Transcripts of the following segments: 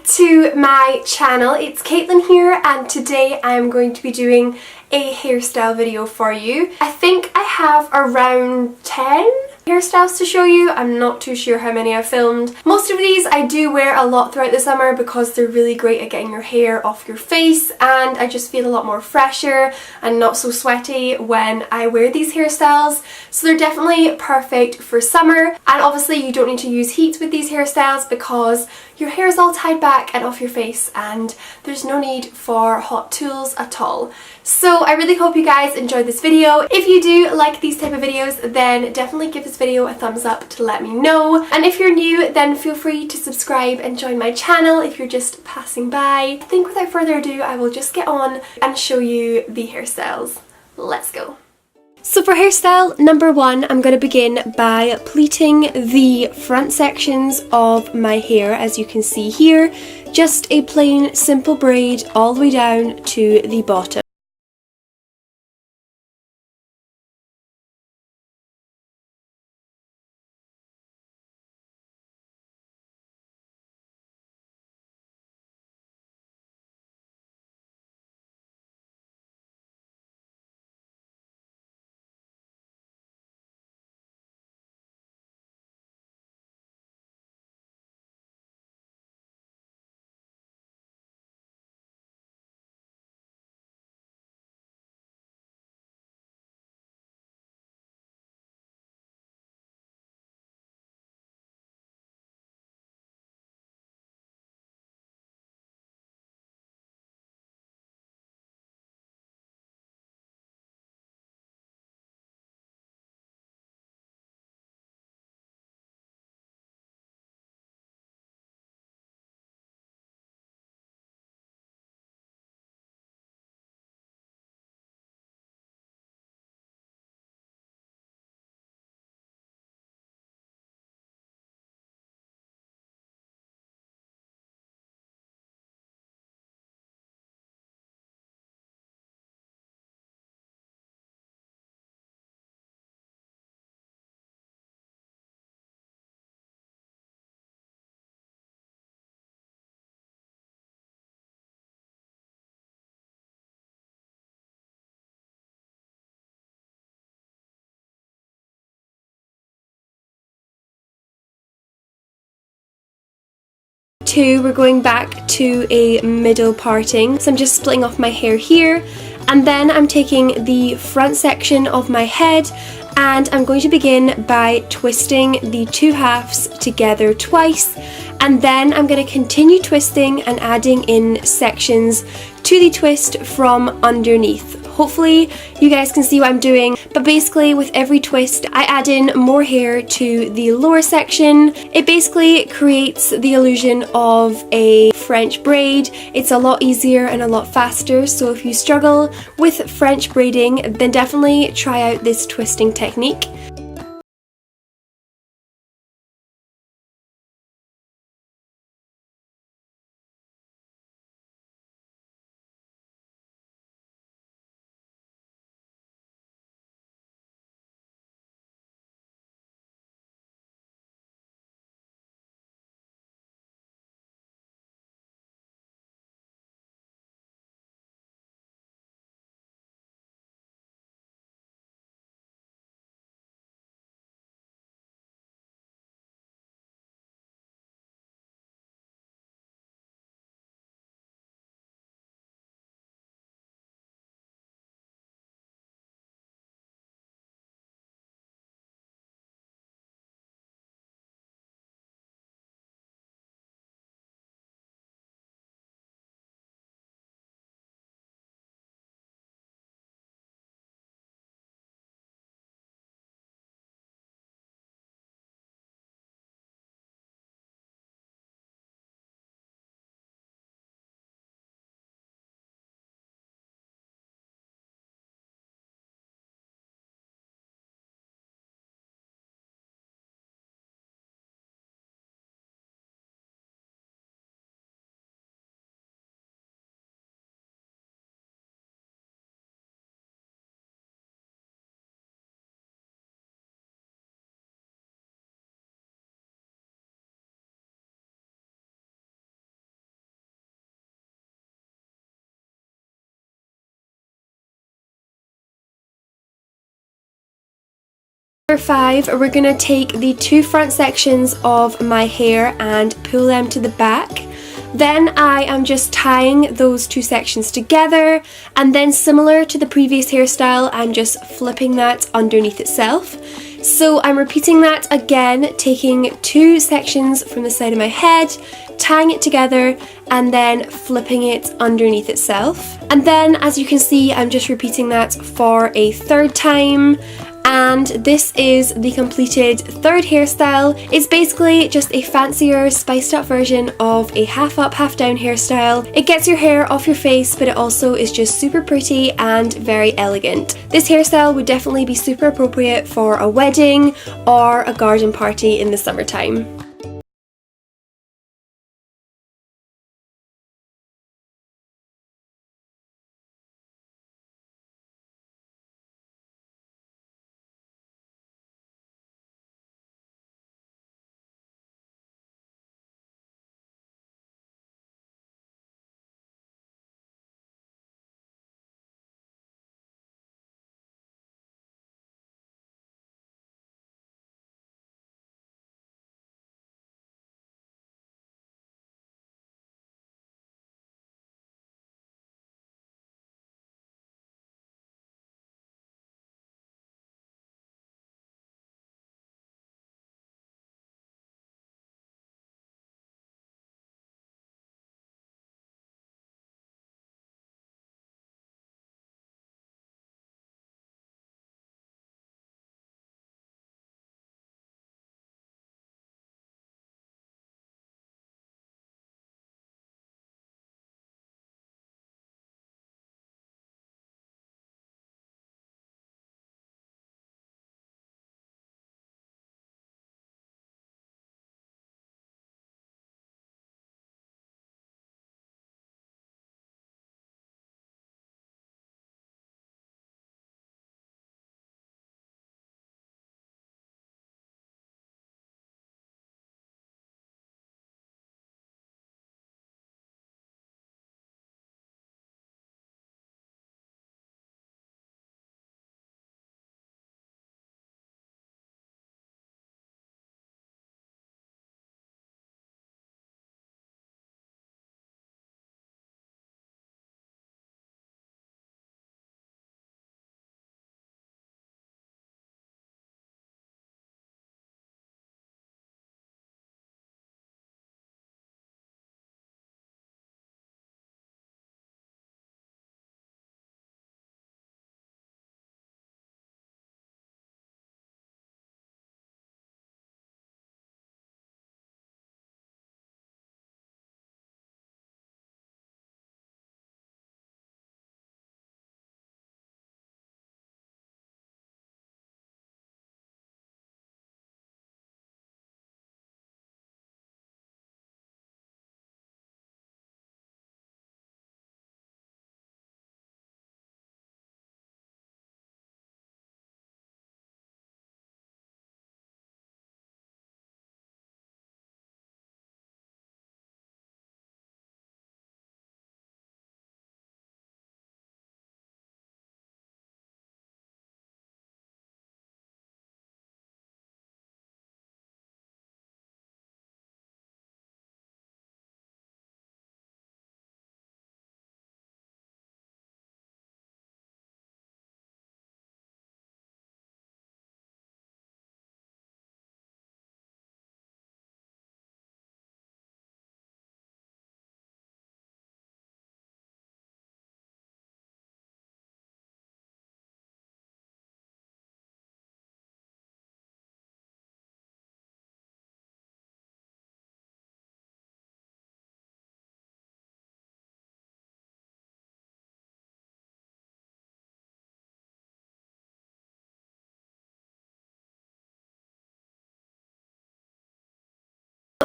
to my channel. It's Caitlin here, and today I'm going to be doing a hairstyle video for you. I think I have around 10 hairstyles to show you. I'm not too sure how many I've filmed. Most of these I do wear a lot throughout the summer because they're really great at getting your hair off your face, and I just feel a lot more fresher and not so sweaty when I wear these hairstyles. So they're definitely perfect for summer, and obviously you don't need to use heat with these hairstyles because your hair is all tied back and off your face and there's no need for hot tools at all. So I really hope you guys enjoyed this video. If you do like these type of videos, then definitely give this video a thumbs up to let me know. And if you're new, then feel free to subscribe and join my channel if you're just passing by. I think without further ado, I will just get on and show you the hairstyles. Let's go. So for hairstyle number one, I'm going to begin by pleating the front sections of my hair, as you can see here. Just a plain simple braid all the way down to the bottom. Two, we're going back to a middle parting, so I'm just splitting off my hair here, and then I'm taking the front section of my head and I'm going to begin by twisting the two halves together twice, and then I'm going to continue twisting and adding in sections to the twist from underneath. Hopefully you guys can see what I'm doing, but basically with every twist I add in more hair to the lower section. It basically creates the illusion of a French braid. It's a lot easier and a lot faster, so if you struggle with French braiding, then definitely try out this twisting technique. Number 5, we're going to take the 2 front sections of my hair and pull them to the back. Then I am just tying those 2 sections together, and then similar to the previous hairstyle, I'm just flipping that underneath itself. So I'm repeating that again, taking 2 sections from the side of my head, tying it together, and then flipping it underneath itself. And then, as you can see, I'm just repeating that for a 3rd time. And this is the completed 3rd hairstyle. It's basically just a fancier, spiced up version of a half up, half down hairstyle. It gets your hair off your face, but it also is just super pretty and very elegant. This hairstyle would definitely be super appropriate for a wedding or a garden party in the summertime.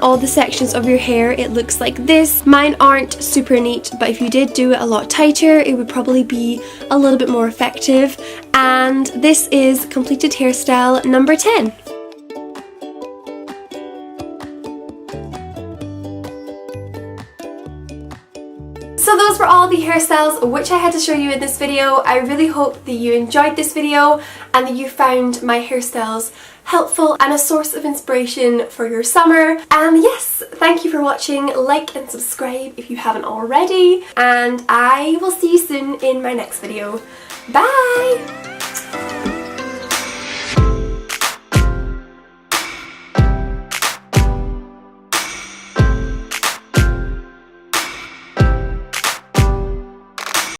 All the sections of your hair, it looks like this. Mine aren't super neat, but if you did do it a lot tighter, it would probably be a little bit more effective. And this is completed hairstyle number 10. So those were all the hairstyles which I had to show you in this video. I really hope that you enjoyed this video and that you found my hairstyles helpful and a source of inspiration for your summer. And yes, thank you for watching. Like and subscribe if you haven't already, and I will see you soon in my next video. Bye!